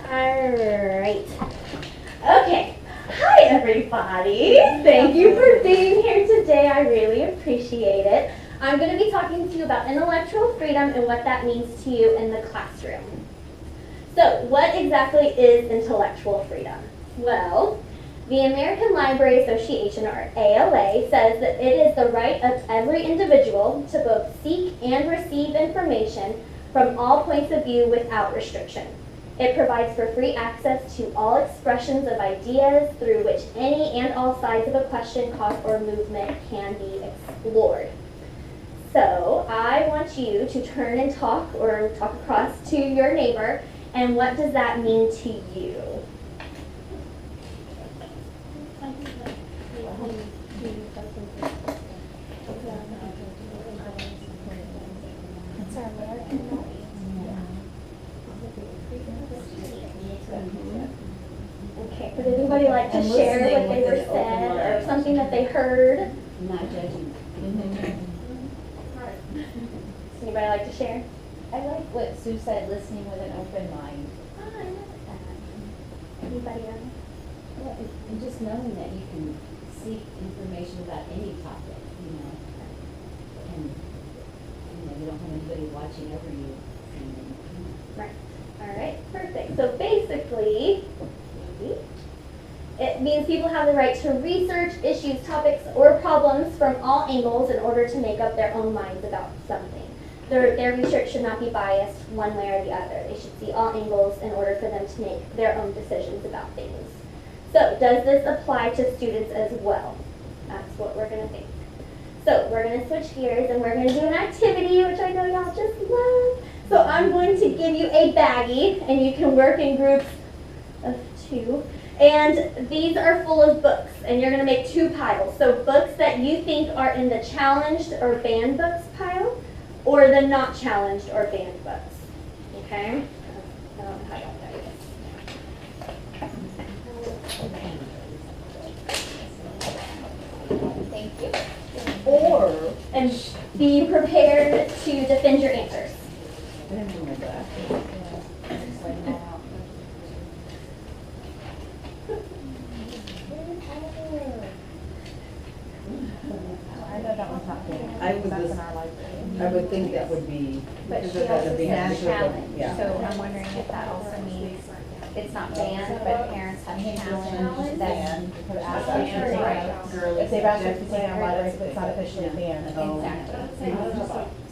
Alright. Okay. Hi, everybody. Thank you for being here today. I really appreciate it. I'm going to be talking to you about intellectual freedom and what that means to you in the classroom. So, what exactly is intellectual freedom? Well, the American Library Association, or ALA, says that it is the right of every individual to both seek and receive information from all points of view without restriction. It provides for free access to all expressions of ideas through which any and all sides of a question, cause, or movement can be explored. So I want you to turn and talk or talk across to your neighbor, and what does that mean to you? Okay, would anybody like to share what they were said or something that they heard? Not judging. Anybody like to share? I like what Sue said, listening with an open mind. Oh, I love that. Anybody else? Well, and just knowing that you can seek information about any topic, and you don't have anybody watching over you. Right. All right, perfect. So basically, it means people have the right to research issues, topics, or problems from all angles in order to make up their own minds about something. Their research should not be biased one way or the other. They should see all angles in order for them to make their own decisions about things. So, does this apply to students as well? That's what we're going to think. So, we're going to switch gears and we're going to do an activity, which I know y'all just love. So, I'm going to give you a baggie, and you can work in groups of 2. And these are full of books, and you're going to make 2 piles. So, books that you think are in the challenged or banned books pile, or the not challenged or banned books. Okay? Thank you. And be prepared to defend your answers. I didn't bring my glasses. I would think that would be, But because she of that also being said actual, challenge, yeah. so I'm wondering if that also means it's not banned, but parents have challenged that. If they've asked us to take a license, but it's not officially banned. Exactly.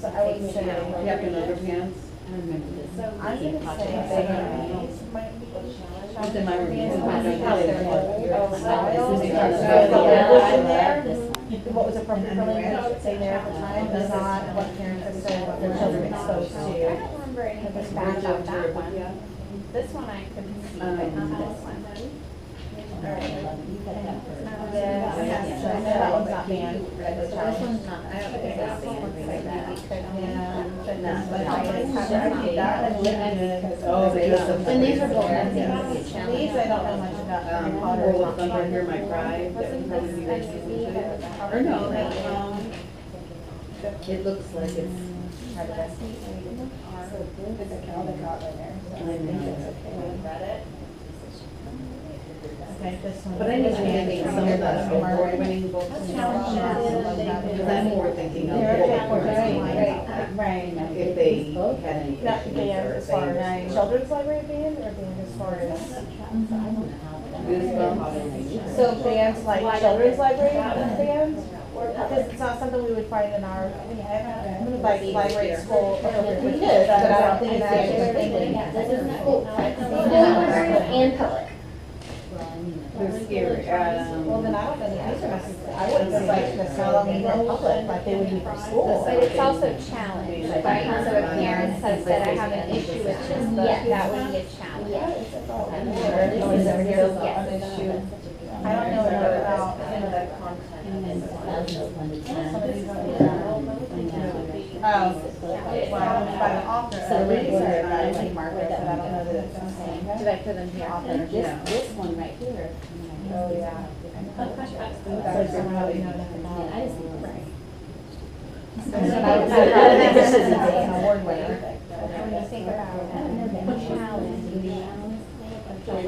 So I would say. You have to know your pants? I remember this. I'm gonna say these might be challenged. It's in my room. What was it from Berlin, say there at the time, is not what parents have said, what their children are exposed I to. don't remember anything bad about that one. This one I couldn't see, but not this one. That one's not banned. This one's not, I don't think that's banned. Oh, And these are both, Yeah. these I don't know much about Harry Potter. Roll of Thunder, Hear My Cry, that would probably be very similar to it. Or no, it looks like it's. Okay, this one. But I need to get some of the award-winning books. Because I'm more thinking of what would Right. if they had any Not issues banned or as far things. as children's library banned, or banned as far as? Goosebumps. So banned like children's library banned? Because it's not something we would find in our, like library at school. We could, but I don't think it's actually. This is school libraries and public. They're scary. Well, then I don't think these are necessarily, I wouldn't say like necessarily for public, like they would be for school. But it's also challenged, right? So if parents have said, I have an issue with this book, Yes. that would be a challenge. Yes. I don't know enough about any of that content. Oh, well, by the author, so the reader, and I like Margaret, but I don't know that it's the same. Did I put them here? This one right here. Oh, yeah. I just Right. This isn't an award winner. When you think about challenge, No, I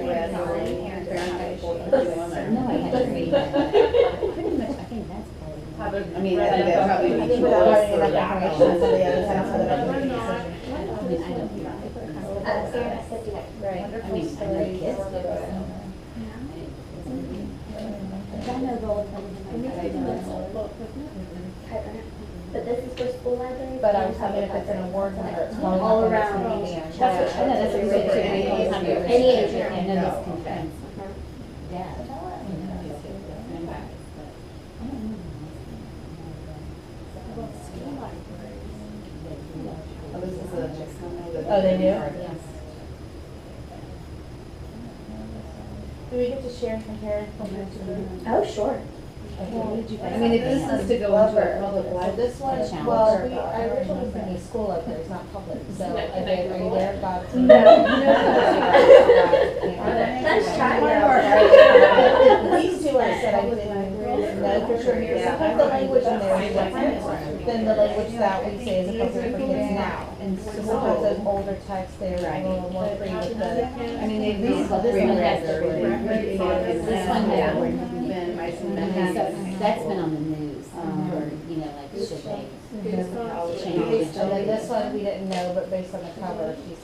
hadn't read that. Pretty much, I think that's probably. I mean, I think that probably I needs think to without go having further enough out. information, somebody else has to make a decision. I mean, I don't know. Right. I mean, I know kids do it. I know the old But this is for school libraries. But I and was thinking if it's an award winner, it's All probably around. not gonna be That's what, I know, that's what you said too. Any age group. I know this confirms. Yeah. Oh, this is a next one. Oh, they do? Yes. Do we get to share and compare from year to year? Oh, sure. I mean, if this is to go into a public Well, library. this one, Challenge. well, I originally was thinking school libraries, not public, so are you there, God? Let's try These two I said I didn't know for sure. Sometimes the language in there is different than the language that we say is appropriate for kids now. And so sometimes those older texts, they're a little more free with the. I mean, they've This been. one has to be. This one, yeah. Been, my son, So that's been on the news, for, you know, like, should they change? And then this one, we didn't know, but based on the cover, he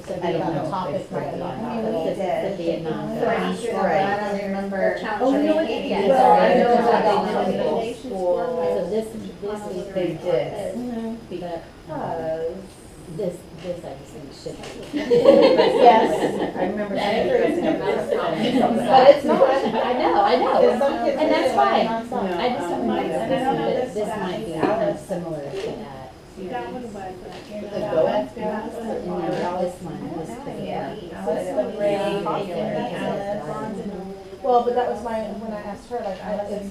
said I don't about know the if topic they might said be. it. This is the Vietnam. I don't remember. Oh, you know what? Yeah. Well, I know Yeah. about the school. So this is. They did. Because this I just think should be. Yes. I remember that. But it's not. I know. There's some kids And that's that fine. are not some. I just don't like this, this might be kind of similar to that. The Boaz Boaz? And then this one, this could be. What's the grade? Well, but that was when I asked her, like, we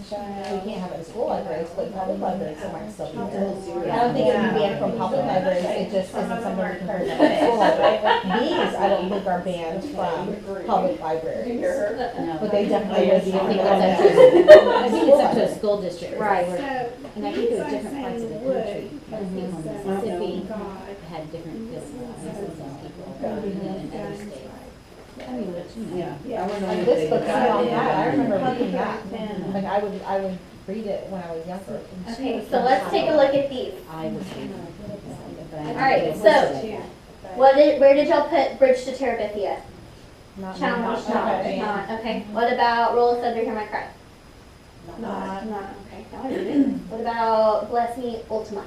can't have it in school libraries, but in public libraries, it might still be there. I don't think it would be banned from public libraries, it just isn't something we can bring to school library. These, I don't think are banned from public libraries, No. but they definitely would be. I think it's up to a school district. Right. And I think it was different parts of the country. I think Mississippi had different businesses and some people in other states. I mean, which, you know. Yeah. I wonder Like if this they- book, on that, I remember reading that, like, I would read it when I was younger. Okay, so let's take a look at these. I was reading it. But I All right, didn't so listen to it. where did y'all put Bridge to Terabithia? Challenge, Okay. not, okay. What about Roll of Thunder, Hear My Cry? Not. Okay. Y'all are doing it. What about Bless Me, Ultima?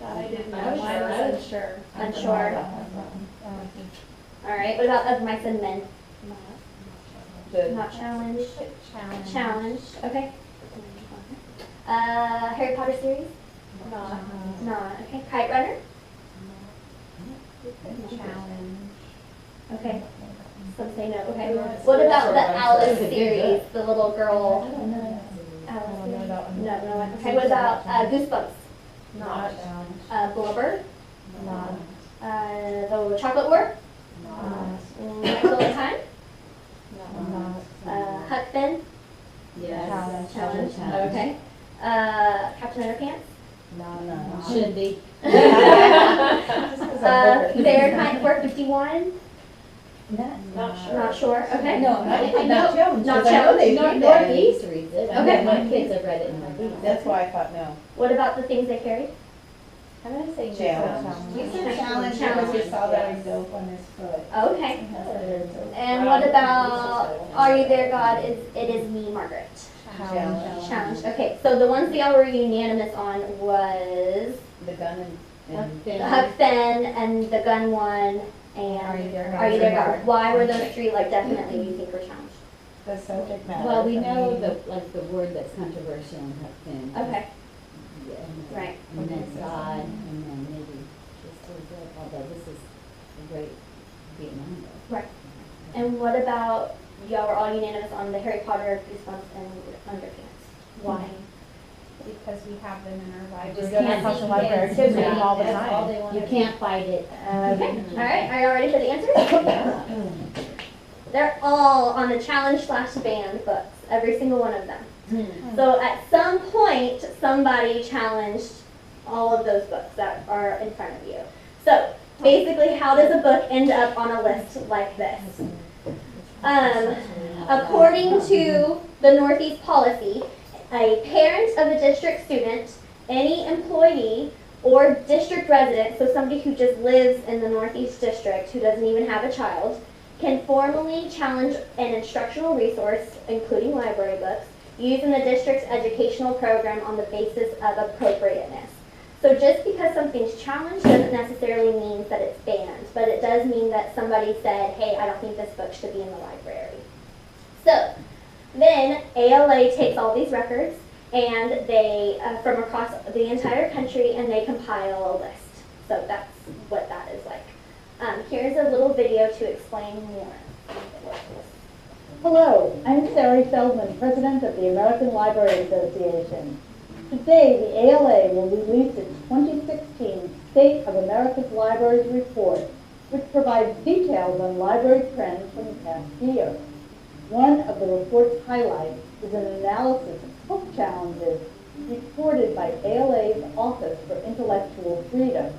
I didn't know. I wasn't sure. Unsure. All right, what about Of Mice and Men? Not challenged. Challenged, okay. Harry Potter series? Not, okay. Kite Runner? Okay. Some say no, okay. What about the Alice series, the little girl? Alice series? No, okay. What about Goosebumps? Blubber? The Chocolate War? Wrinkle in Time? Huck Finn? Yes. Challenge, okay. Captain Underpants? Should be. Fahrenheit 451? Not sure, okay. No, Not challenged, Not 'cause I know they challenged. do that. Northeast reads it. I Okay. mean, my kids have read it in Northeast. That's why I thought no. What about The Things They Carried? I'm gonna say Challenge. You said challenge, challenge. we saw that in dope on his foot. Okay. And what about Are You There, God? It Is Me, Margaret? Challenge. Okay, so the ones that y'all were unanimous on was The gun and. Huck Finn and the gun one and Are You There, God? Are You There, God? Why were those three like definitely you think were challenged? The subject matter. Well, we know the word that's controversial in Huck Finn. Okay, Yeah. right. And then God, and then maybe this was it, although this is a great Vietnam War. Right. And what about, y'all were all unanimous on the Harry Potter, Goosebumps, and Underpants? Why? Because we have them in our library. Just can't across the library, kids read them all the time. You can't fight it. Okay, all right, are y'all ready for the answers? They're all on the challenge/banned books, every single one of them. So at some point, somebody challenged all of those books that are in front of you. So basically, how does a book end up on a list like this? According to the Northeast policy, a parent of a district student, any employee, or district resident, so somebody who just lives in the Northeast district who doesn't even have a child, can formally challenge an instructional resource, including library books, used in the district's educational program on the basis of appropriateness. So just because something's challenged doesn't necessarily mean that it's banned, but it does mean that somebody said, hey, I don't think this book should be in the library. So then ALA takes all these records and they, from across the entire country, and they compile a list. So that's what that is like. Here's a little video to explain more. Hello, I'm Sari Feldman, President of the American Library Association. Today, the ALA will release its 2016 State of America's Libraries Report, which provides details on library trends from the past year. One of the report's highlights is an analysis of book challenges reported by ALA's Office for Intellectual Freedom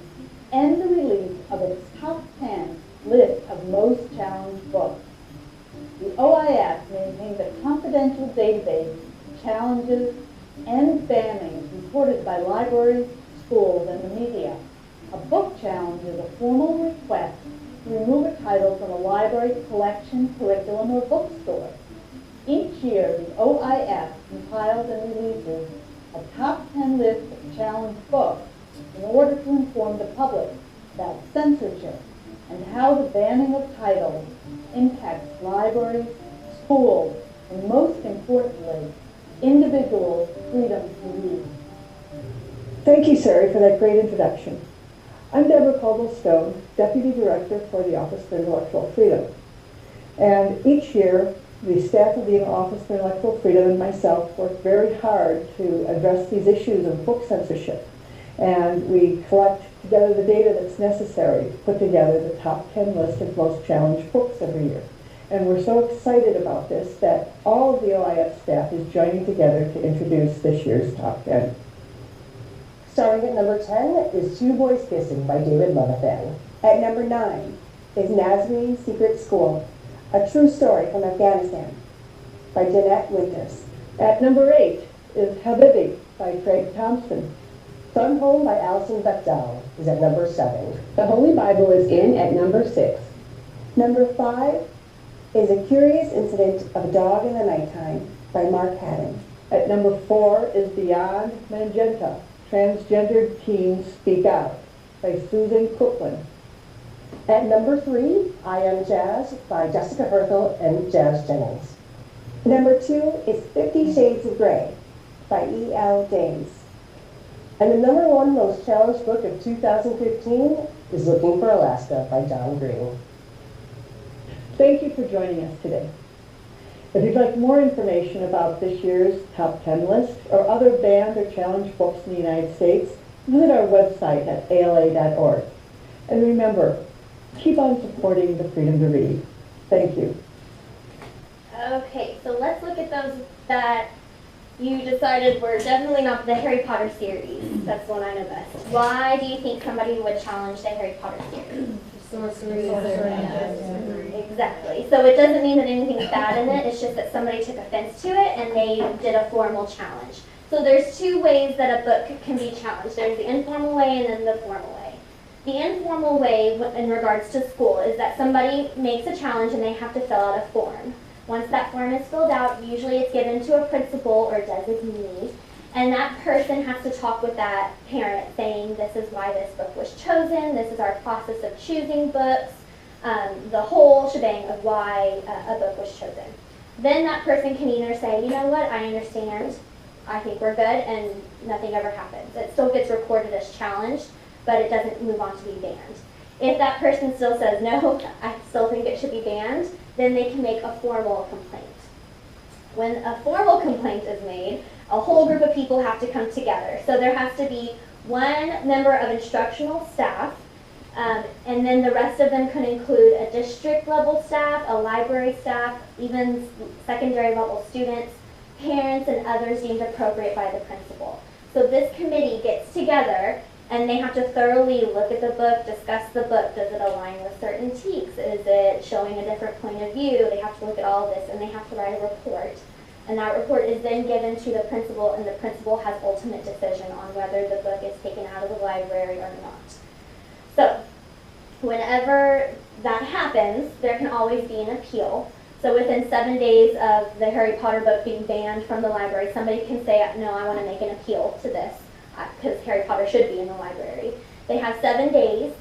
and the release of its top 10 list of most challenged books. The OIF maintains a confidential database of challenges and bannings reported by libraries, schools, and the media. A book challenge is a formal request to remove a title from a library, collection, curriculum, or bookstore. Each year, the OIF compiles and releases a top 10 list of challenged books in order to inform the public about censorship and how the banning of titles impacts libraries, schools, and most importantly, individuals' freedom to read. Thank you, Sari, for that great introduction. I'm Deborah Caldwell-Stone, Deputy Director for the Office for Intellectual Freedom. And each year, the staff of the Office for Intellectual Freedom and myself work very hard to address these issues of book censorship. And we collect together the data that's necessary to put together the top 10 list of most challenged books every year. And we're so excited about this that all of the OIF staff is joining together to introduce this year's top 10. Starting at number 10 is Two Boys Kissing by David Levithan. At number 9 is Nazarene Secret School, a true story from Afghanistan by Jeanette Winters. At number 8 is Habibi by Craig Thompson. Sun Home by Alison Bechdel is at number 7. The Holy Bible is in at number 6. Number 5 is A Curious Incident of a Dog in the Nighttime by Mark Haddon. At number 4 is Beyond Magenta, Transgendered Teens Speak Out by Susan Cookland. At number 3, I Am Jazz by Jessica Herthel and Jazz Jennings. Number 2 is 50 Shades of Grey by E.L. James. And the number 1 most challenged book of 2015 is Looking for Alaska by John Green. Thank you for joining us today. If you'd like more information about this year's top 10 list or other banned or challenged books in the United States, visit our website at ala.org. And remember, keep on supporting the freedom to read. Thank you. Okay, so let's look at those that you decided were definitely not the Harry Potter series. That's the one I know best. Why do you think somebody would challenge the Harry Potter series? Sorcery. Exactly. So it doesn't mean that anything's bad in it. It's just that somebody took offense to it and they did a formal challenge. So there's 2 ways that a book can be challenged. There's the informal way and then the formal way. The informal way in regards to school is that somebody makes a challenge and they have to fill out a form. Once that form is filled out, usually it's given to a principal or designee, and that person has to talk with that parent saying, this is why this book was chosen, this is our process of choosing books, the whole shebang of why a book was chosen. Then that person can either say, you know what, I understand, I think we're good, and nothing ever happens. It still gets recorded as challenged, but it doesn't move on to be banned. If that person still says, no, I still think it should be banned, then they can make a formal complaint. When a formal complaint is made, a whole group of people have to come together. So there has to be 1 member of instructional staff, and then the rest of them could include a district level staff, a library staff, even secondary level students, parents, and others deemed appropriate by the principal. So this committee gets together And they have to thoroughly look at the book, discuss the book. Does it align with certain teaks? Is it showing a different point of view? They have to look at all of this, and they have to write a report. And that report is then given to the principal, and the principal has ultimate decision on whether the book is taken out of the library or not. So, whenever that happens, there can always be an appeal. So within 7 days of the Harry Potter book being banned from the library, somebody can say, no, I want to make an appeal to this, because Harry Potter should be in the library. They have 7 days.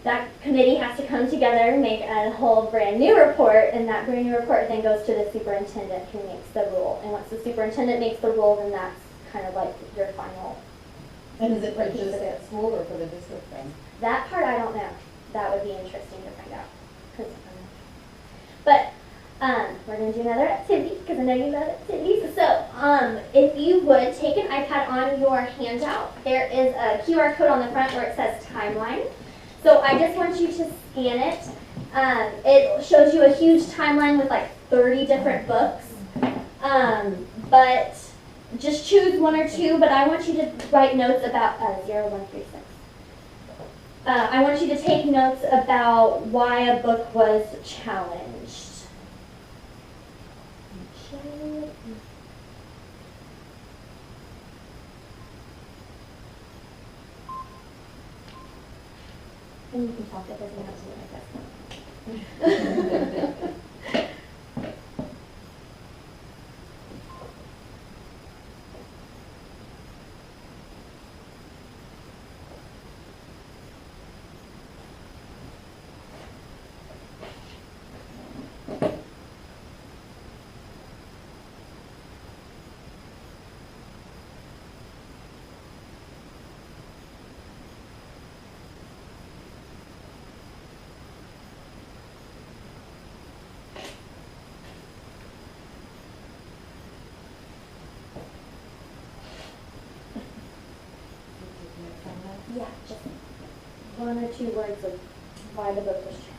That committee has to come together, make a whole brand new report, and that brand new report then goes to the superintendent who makes the rule. And once the superintendent makes the rule, then that's kind of like your final. And is it for piece of just it. at school or for the district then? That part I don't know. That would be interesting to find out. But we're going to do another activity because I know you love activities. So if you would take an iPad on your handout, there is a QR code on the front where it says timeline. So I just want you to scan it. It shows you a huge timeline with like 30 different books. But just choose 1 or 2, but I want you to write notes about 0, 1 through 6. I want you to take notes about why a book was challenged. And you can talk, it doesn't have to look like that. Yeah, just 1 or 2 words of why the book was challenged.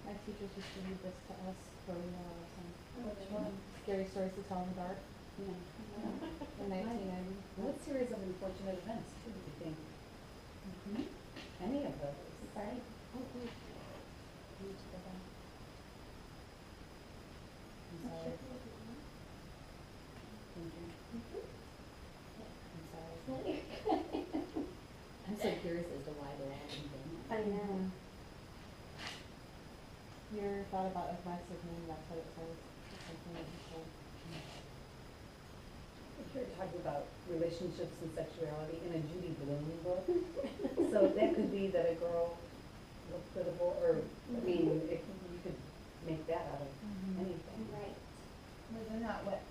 My teachers used to read this to us for Which one? Scary Stories to Tell in the Dark. Yeah. In 1990. What series of unfortunate events too, do you think? Any of those? Right. I'm sorry. I'm so curious as to why they're all in I know. You ever thought about advice of me? That's what it says. Something that you said. If you're talking about relationships and sexuality in a Judy Blume book, so that could be that a girl looked pitiful, or, I mean, you could make that out of anything. Right. Wasn't that what,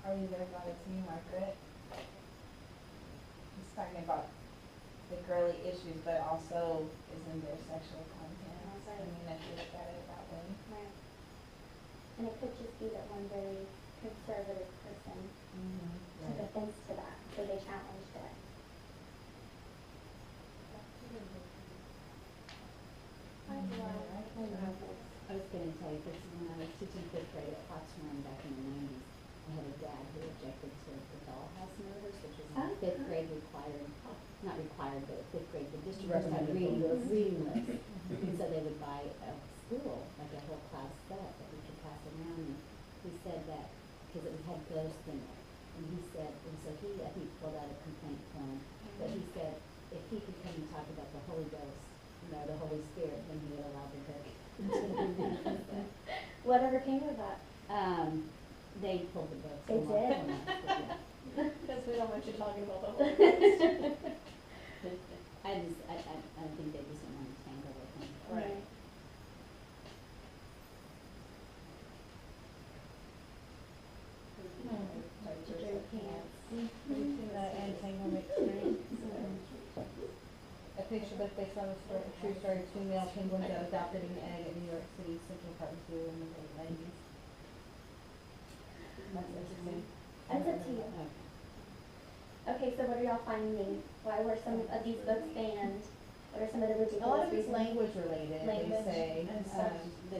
Are You There, God, It's Me, Margaret? He's talking about the girly issues, but also isn't there sexual content? Right. I mean, if you look at it that way. Right. And it could just be that one very conservative person took offense to that, so they challenged it. I was going to tell you, this is when I was teaching 5th grade at Fox Run back in the 90s. I had a dad who objected to the dollhouse murders, which was Oh, fifth wow. grade required, not required, but fifth grade, the district was on Recommended reading book list. list. And so they would buy a school, like a whole class set that we could pass around. And he said that, because it had ghosts in it. And he said, and so he, I think, filled out a complaint form. But he said, if he could come and talk about the Holy Ghost, the Holy Spirit, then he would allow the book. Whatever came of that? They pulled the books. They from off did? from us, but yeah. Because we don't want you talking about the whole thing. I think they just don't want to tangle with him. Right. Entanglement experience. A picture that's based on a true story of two male penguins that adopted an egg at New York City Central Park Zoo in the late 90s. That's interesting. That's up to you. Okay, so what are y'all finding? Why were some of these books banned? What are some of the ridiculous A lot of it's reasons? language related, Language they say. and the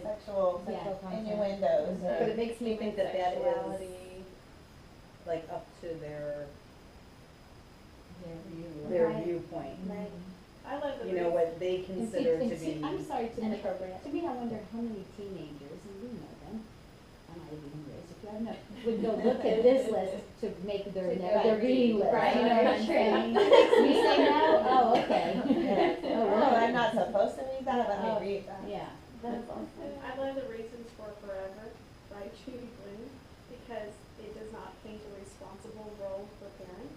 sexual sexual content. innuendos. But it makes me think that that is Sexuality. like up to their Right. viewpoint. Right. I love the You know, what they And consider see- to and see, be. I'm sorry to me, Inappropriate. to me, I wonder how many teenagers, and we know them, I might have even raised a few, I don't know, would go look at this list to make their reading list. Right, You know what I'm right, saying? You say no? Oh, okay. Oh, Oh, really? I'm not supposed to read that, let Oh, me read that. Yeah. That's awesome. I love the Reasons for Forever by Judy Blume because it does not paint a responsible role for parents.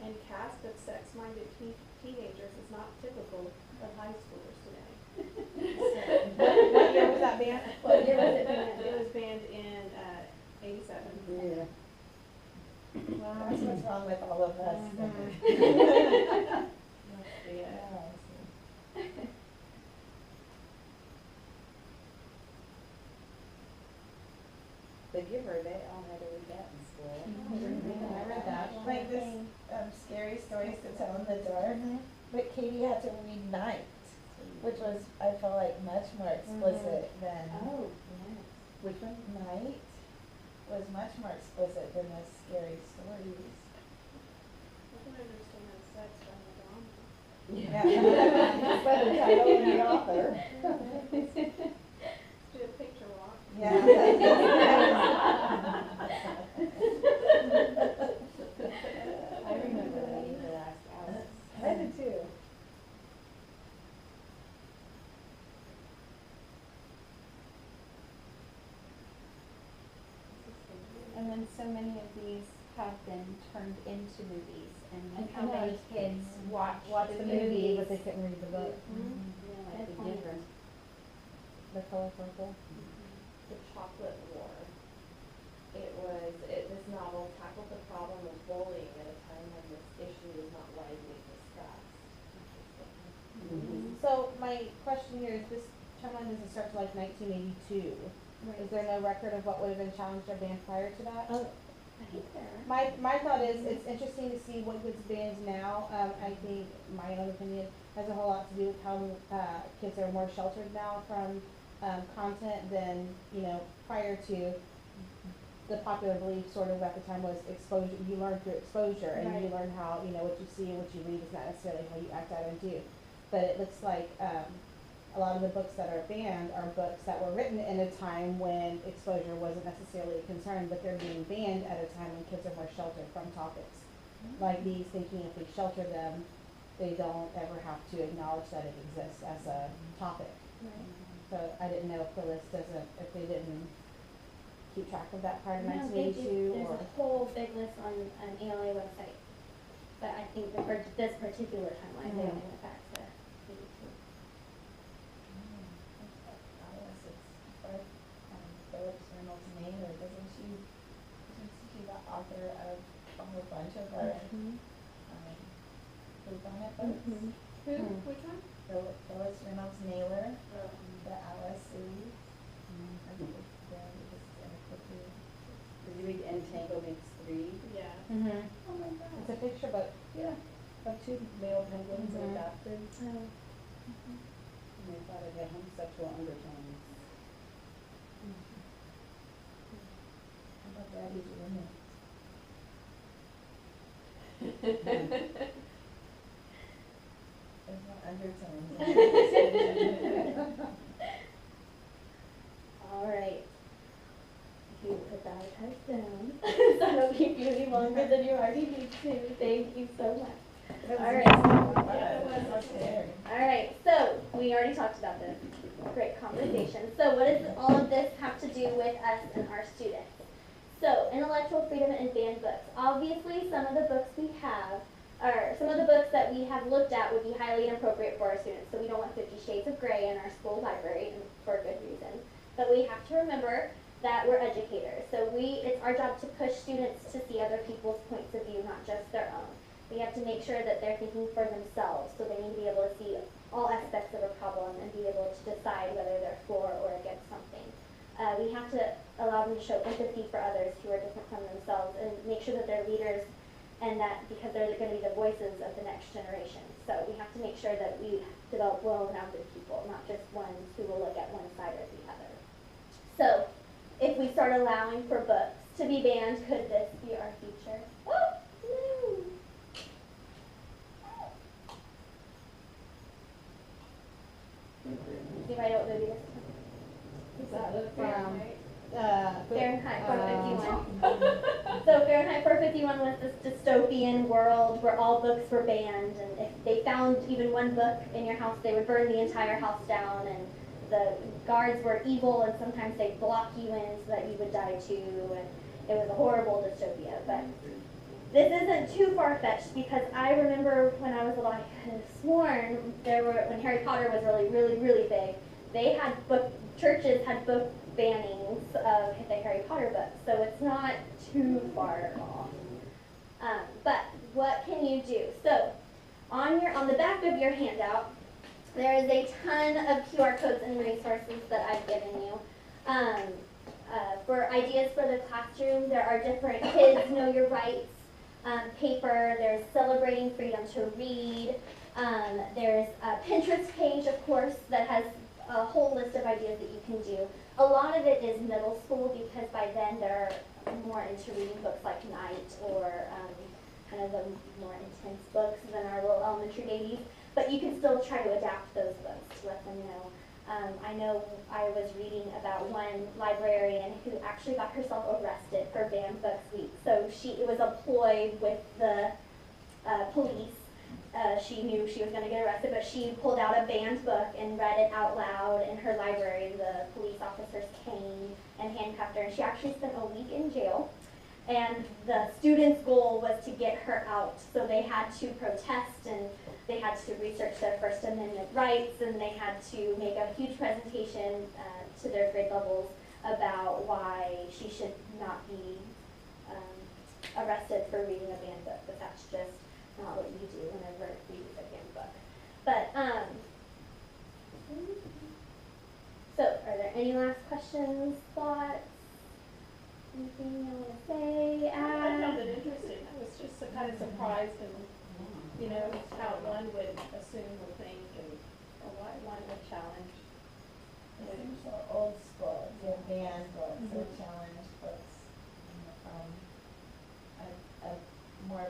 And cast of sex-minded teenagers is not typical of high schoolers today. What year was that banned? What year was it banned? It was banned in 87. Yeah. Wow, that's what's wrong with all of us. The Giver, they all had to read that in school. I read that. Like this, scary stories to tell in the dark, but Katie had to read Night, which was, I felt like, much more explicit than. Oh, Which one? Night was much more explicit than the scary stories. I can understand that sex from the drama. Yeah. By the title and the author. Do a picture walk. Yeah. I remember reading the last hour. I did too. And then so many of these have been turned into movies, and And how many it's- kids watch Watch the movie, movies. but they couldn't read the book. Yeah, like the Giver. The Color Purple. The Chocolate War. This novel tackled the problem of bullying at a time when this issue was not widely discussed. So my question here is, this timeline doesn't start till like 1982. Is there no record of what would have been challenged or banned prior to that? Oh, I think there are. My thought is, it's interesting to see what gets banned now. I think, my own opinion, has a whole lot to do with how kids are more sheltered now from content than, prior to. The popular belief sort of at the time was exposure, you learn through exposure, and you learn how, what you see and what you read is not necessarily how you act out and do. But it looks like a lot of the books that are banned are books that were written in a time when exposure wasn't necessarily a concern, but they're being banned at a time when kids are more sheltered from topics like these, thinking if they shelter them, they don't ever have to acknowledge that it exists as a topic. So I didn't know if the list if they didn't keep track of that prior to No, they do. 1982 There's or. a whole big list on an ALA website. But I think that for this particular timeline, they only went back to 82. Alice, it's by Phillips Reynolds Naylor, isn't she the author of a whole bunch of our Who's on It books? Who? Which one? Phyllis Reynolds Naylor, the Alice series. Did you read Entanglements 3? Yeah. Oh my god. It's a picture book. Yeah. Of two male penguins adopted. Oh. And they thought it had homosexual undertones. How about Daddy's There's no undertones. All right. You put that text down, so I don't keep you any longer than you already need to. Thank you so much. All right. All right, so we already talked about this. Great conversation. So what does all of this have to do with us and our students? So intellectual freedom and banned books. Obviously, some of the books we have, or some of the books that we have looked at would be highly inappropriate for our students. So we don't want 50 Shades of Grey in our school library, and for a good reason. But we have to remember that we're educators. So it's our job to push students to see other people's points of view, not just their own. We have to make sure that they're thinking for themselves, so they need to be able to see all aspects of a problem and be able to decide whether they're for or against something. We have to allow them to show empathy for others who are different from themselves and make sure that they're leaders, and that because they're going to be the voices of the next generation. So we have to make sure that we develop well-rounded people, not just ones who will look at one side or the other. So if we start allowing for books to be banned, could this be our future? Oh, no. See if I don't movie this time. Is that from, Fahrenheit 451. So Fahrenheit 451 was this dystopian world where all books were banned, and if they found even one book in your house, they would burn the entire house down, and the guards were evil, and sometimes they'd block you in so that you would die too, and it was a horrible dystopia. But this isn't too far-fetched, because I remember when I was little, I could have sworn when Harry Potter was really, really, really big, churches had book bannings of the Harry Potter books, so it's not too far off. But what can you do? So on the back of your handout, there is a ton of QR codes and resources that I've given you. For ideas for the classroom, there are different Kids Know Your Rights paper, there's Celebrating Freedom to Read, there's a Pinterest page, of course, that has a whole list of ideas that you can do. A lot of it is middle school, because by then they're more into reading books like Night or kind of the more intense books than our little elementary babies. But you can still try to adapt those books to let them know. I know I was reading about one librarian who actually got herself arrested for Banned Books Week. So it was a ploy with the police. She knew she was going to get arrested, but she pulled out a banned book and read it out loud in her library. The police officers came and handcuffed her, and she actually spent a week in jail. And the students' goal was to get her out, so they had to protest, and they had to research their First Amendment rights, and they had to make a huge presentation to their grade levels about why she should not be arrested for reading a banned book, but that's just not what you do whenever you use a banned book. But, so are there any last questions, thoughts? Anything you want to say, I found it interesting. I was just kind of surprised and, how one would assume or think and or why one would challenge. It seems so old school, your banned books or challenge books from a more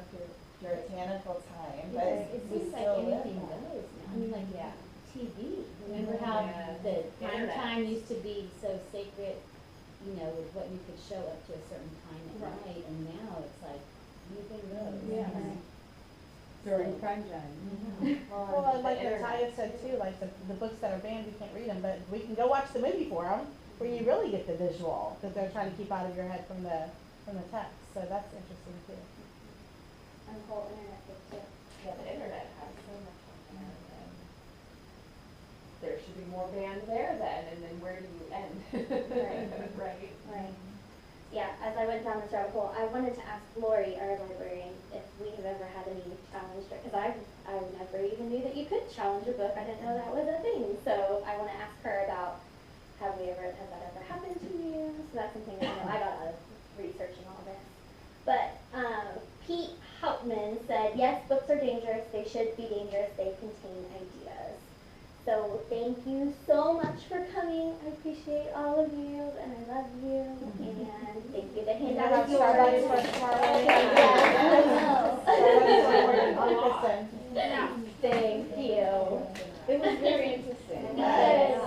puritanical time, but It we seems like still live anything that. goes now. I mean, like TV. Remember how the prime time used to be so sacred, with what you could show up to a certain time at night, and now it's like anything goes. Yeah. During prime time. Well, like Natalia said too, like the books that are banned, we can't read them, but we can go watch the movie for them, where you really get the visual that they're trying to keep out of your head from the text. So that's interesting too. And the whole internet thing too. Yeah, the internet has so much on there, and there should be more banned there then, and then where do you end? Right. Right. Yeah, as I went down this rabbit hole, I wanted to ask Lori, our librarian, if we have ever had any challenge, because I never even knew that you could challenge a book. I didn't know that was a thing. So I want to ask her about, has that ever happened to you? So that's something that I got out of researching all this. But Pete Hauptman said, yes, books are dangerous. They should be dangerous. They contain ideas. So thank you so much for coming. I appreciate all of you, and I love you. And thank you. The handout is yours. Starbucks for tomorrow morning. Yeah, I know. Thank you. It was very interesting. Yes.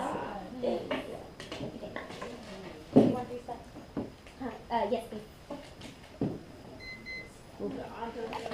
You want these back? Yes, please. On to the